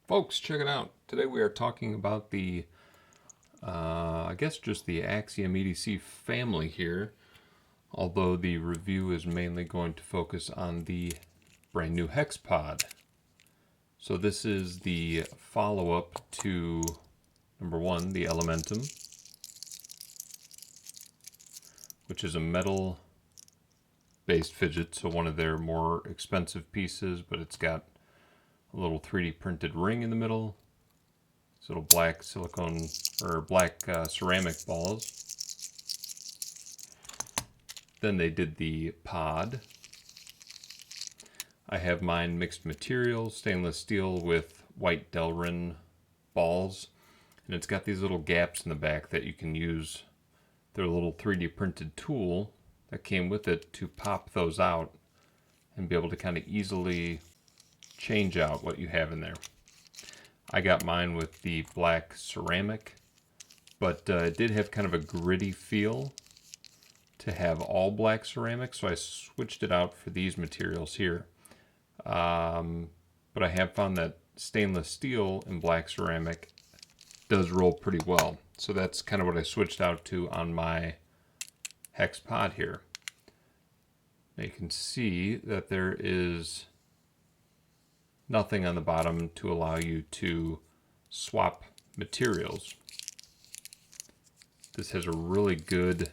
Folks, check it out. Today we are talking about the, I guess just the Axiom EDC family here, although the review is mainly going to focus on the brand new Hexpod. So this is the follow-up to number one, the Elementum, which is a metal-based fidget, so one of their more expensive pieces, but it's got a little 3D printed ring in the middle. These little black silicone or black ceramic balls. Then they did the pod. I have mine mixed material, stainless steel with white Delrin balls. And it's got these little gaps in the back that you can use their little 3D printed tool that came with it to pop those out and be able to kind of easily change out what you have in there. I got mine with the black ceramic, but it did have kind of a gritty feel to have all black ceramic, so I switched it out for these materials here. But I have found that stainless steel and black ceramic does roll pretty well. So that's kind of what I switched out to on my Hexpod here. Now you can see that there is nothing on the bottom to allow you to swap materials. This has a really good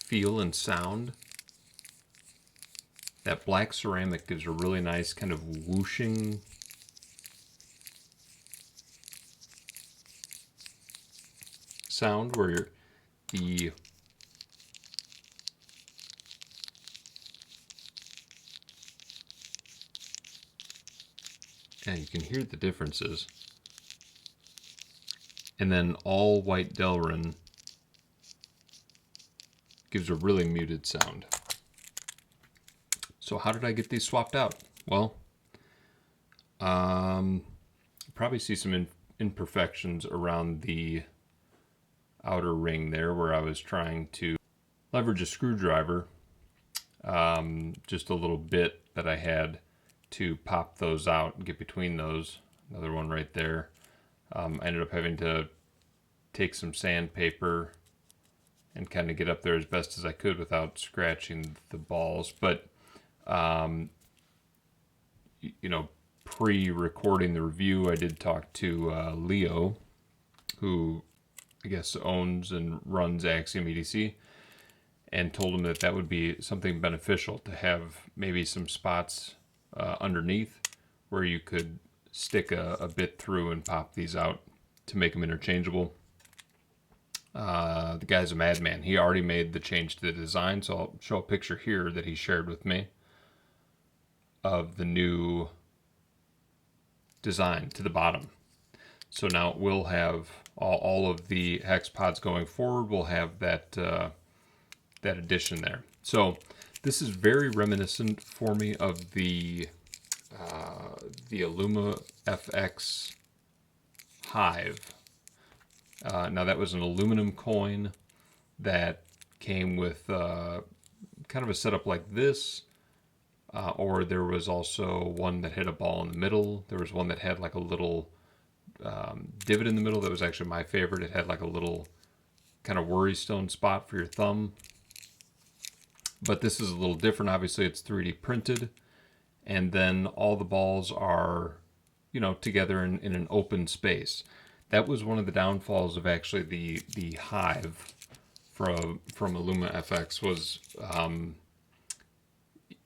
feel and sound. That black ceramic gives a really nice kind of whooshing sound where the and you can hear the differences. And then all white Delrin gives a really muted sound. So how did I get these swapped out? Well, you probably see some imperfections around the outer ring there where I was trying to leverage a screwdriver, just a little bit that I had to pop those out and get between those. Another one right there. I ended up having to take some sandpaper and kind of get up there as best as I could without scratching the balls. But, you know, pre-recording the review, I did talk to Leo, who I guess owns and runs Axiom EDC, and told him that that would be something beneficial to have maybe some spots underneath where you could stick a bit through and pop these out to make them interchangeable. The guy's a madman. He already made the change to the design, so I'll show a picture here that he shared with me of the new design to the bottom. So now we'll have all of the Hexpods going forward. We'll have that that addition there. So this is very reminiscent for me of the Illuma FX Hive. Now that was an aluminum coin that came with kind of a setup like this, or there was also one that had a ball in the middle. There was one that had like a little divot in the middle that was actually my favorite. It had like a little kind of worrystone spot for your thumb. But this is a little different. Obviously it's 3D printed, and then all the balls are, you know, together in an open space. That was one of the downfalls of actually the Hive from Illuma FX was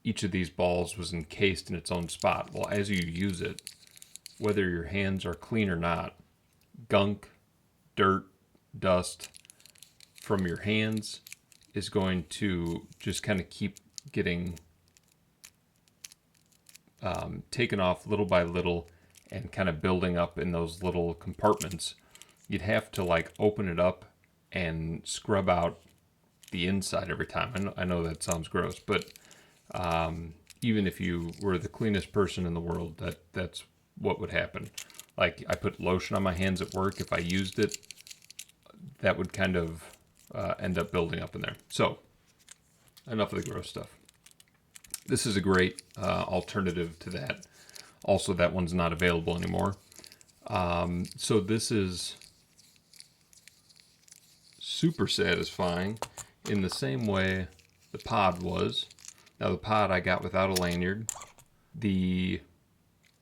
each of these balls was encased in its own spot. Well, as you use it, whether your hands are clean or not, gunk, dirt, dust from your hands is going to just kind of keep getting taken off little by little and kind of building up in those little compartments. You'd have to like open it up and scrub out the inside every time. I know that sounds gross, but even if you were the cleanest person in the world, that's what would happen. Like I put lotion on my hands at work. If I used it, that would kind of end up building up in there. So enough of the gross stuff. this is a great alternative to that. Also, that one's not available anymore. So this is super satisfying in the same way the pod was. Now the pod I got without a lanyard. The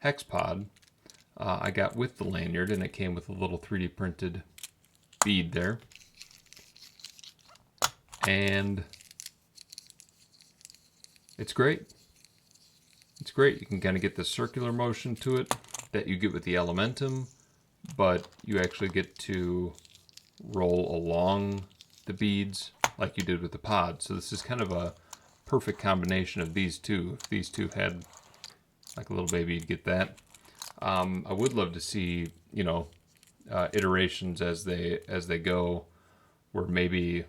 Hexpod I got with the lanyard, and it came with a little 3D printed bead there. And it's great. It's great. You can kind of get the circular motion to it that you get with the Elementum, but you actually get to roll along the beads like you did with the pod. So this is kind of a perfect combination of these two. If these two had like a little baby, you'd get that. I would love to see, you know, iterations as they go, where maybe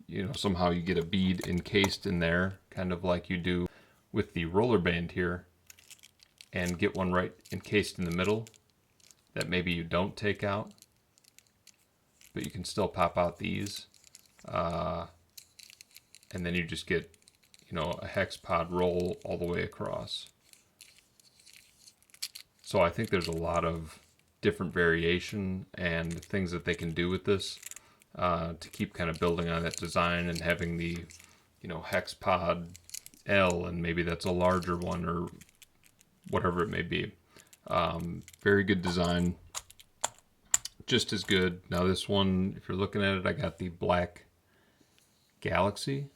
you know, somehow you get a bead encased in there, kind of like you do with the roller band here, and get one right encased in the middle that maybe you don't take out, but you can still pop out these, and then you just get, you know, a Hexpod roll all the way across. So I think there's a lot of different variation and things that they can do with this to keep kind of building on that design and having the, you know, Hexpod L, and maybe that's a larger one or whatever it may be. Very good design, just as good. Now this one, if you're looking at it, I got the black Galaxy,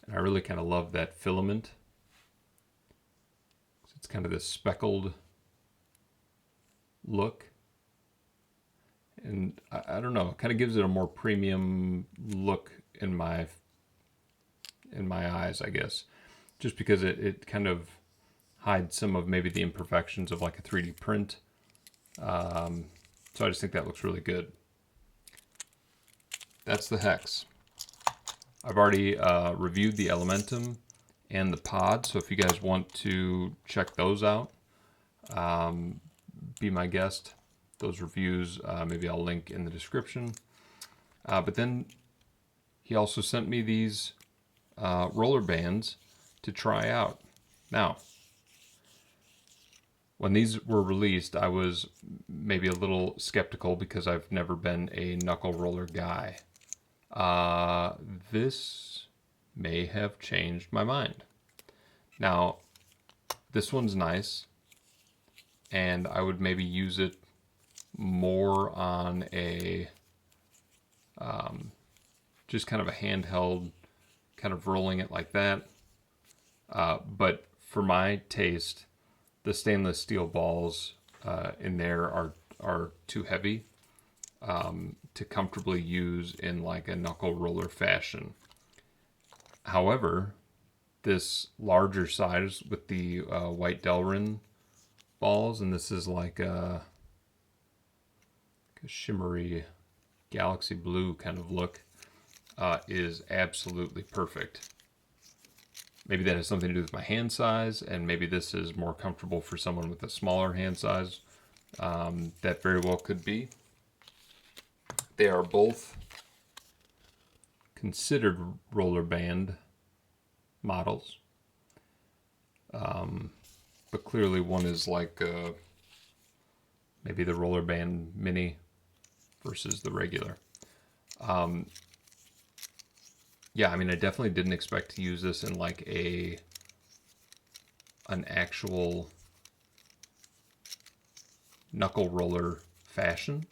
and I really kind of love that filament. It's kind of this speckled look, and I don't know, it kind of gives it a more premium look in my eyes, I guess, just because it kind of hides some of maybe the imperfections of like a 3D print. So I just think that looks really good. That's the Hex. I've already reviewed the Elementum and the pod, so if you guys want to check those out, be my guest. Those reviews, maybe I'll link in the description. But then he also sent me these roller bands to try out. Now, when these were released, I was maybe a little skeptical because I've never been a knuckle roller guy. This may have changed my mind. Now, this one's nice, and I would maybe use it more on a just kind of a handheld, kind of rolling it like that. But for my taste, the stainless steel balls in there are too heavy to comfortably use in like a knuckle roller fashion. However, this larger size with the white Delrin balls, and this is like a shimmery galaxy blue kind of look, is absolutely perfect. Maybe that has something to do with my hand size, and maybe this is more comfortable for someone with a smaller hand size. That very well could be. They are both considered roller band models, but clearly one is like maybe the roller band mini versus the regular. Yeah, I mean, I definitely didn't expect to use this in like an actual knuckle roller fashion.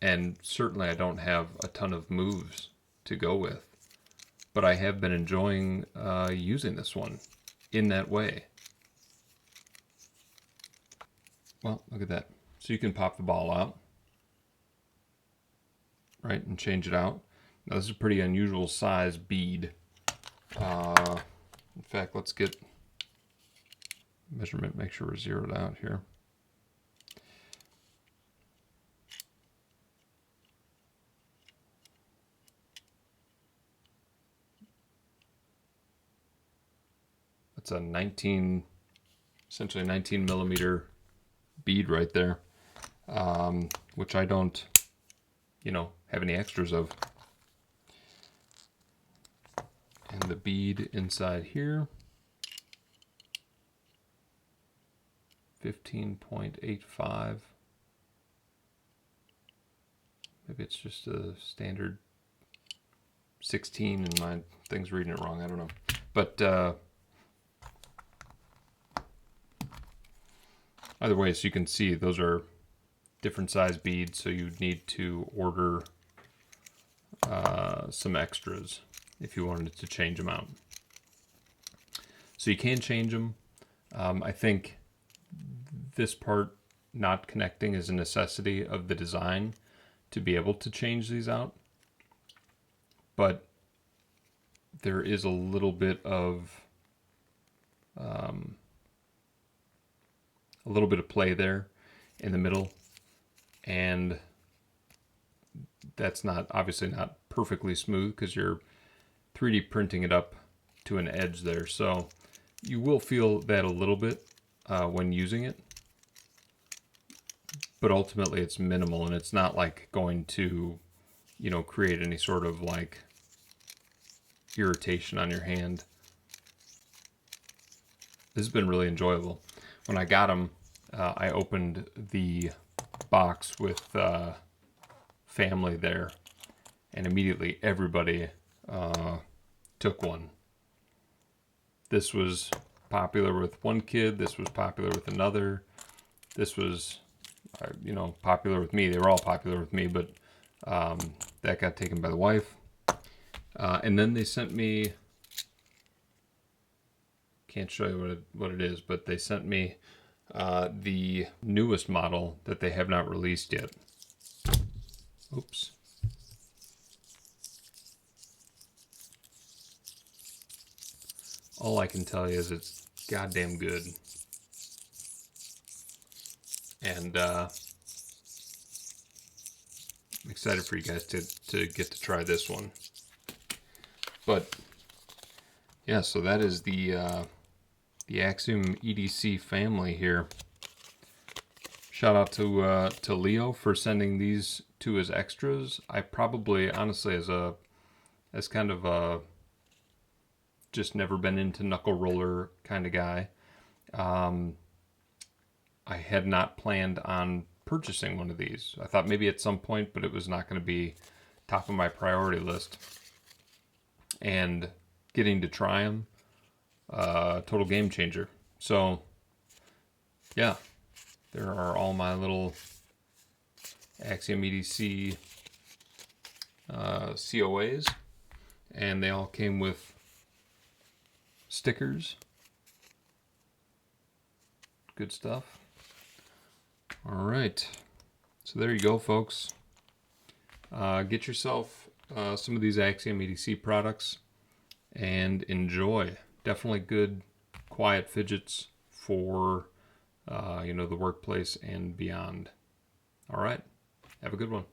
And certainly I don't have a ton of moves to go with, but I have been enjoying using this one in that way. Well, look at that. So you can pop the ball out, right, and change it out. Now this is a pretty unusual size bead. In fact, let's get measurement, make sure we're zeroed out here. That's a essentially 19 millimeter bead right there, which I don't, have any extras of. And the bead inside here, 15.85. Maybe it's just a standard 16 and my thing's reading it wrong, I don't know. But either way, so you can see those are different size beads, so you need to order some extras if you wanted to change them out. So you can change them. I think this part not connecting is a necessity of the design to be able to change these out. But there is a little bit of play there in the middle, and that's not obviously not perfectly smooth because you're 3D printing it up to an edge there, so you will feel that a little bit when using it, but ultimately it's minimal, and it's not like going to, you know, create any sort of like irritation on your hand. This has been really enjoyable. When I got them, I opened the box with family there, and immediately everybody took one. This was popular with one kid, this was popular with another, this was you know, popular with me. They were all popular with me, but that got taken by the wife. And then they sent me, can't show you what it is, but they sent me the newest model that they have not released yet. Oops. All I can tell you is it's goddamn good. And I'm excited for you guys to get to try this one. But yeah, so that is the Axiom EDC family here. Shout out to Leo for sending these two as extras. I probably, honestly, as kind of a just never been into knuckle roller kind of guy, I had not planned on purchasing one of these. I thought maybe at some point, but it was not going to be top of my priority list. And getting to try them, total game changer. So yeah, there are all my little Axiom EDC COAs, and they all came with stickers. Good stuff. All right, so there you go, folks. Get yourself some of these Axiom EDC products and enjoy. Definitely good, quiet fidgets for you know, the workplace and beyond. All right, have a good one.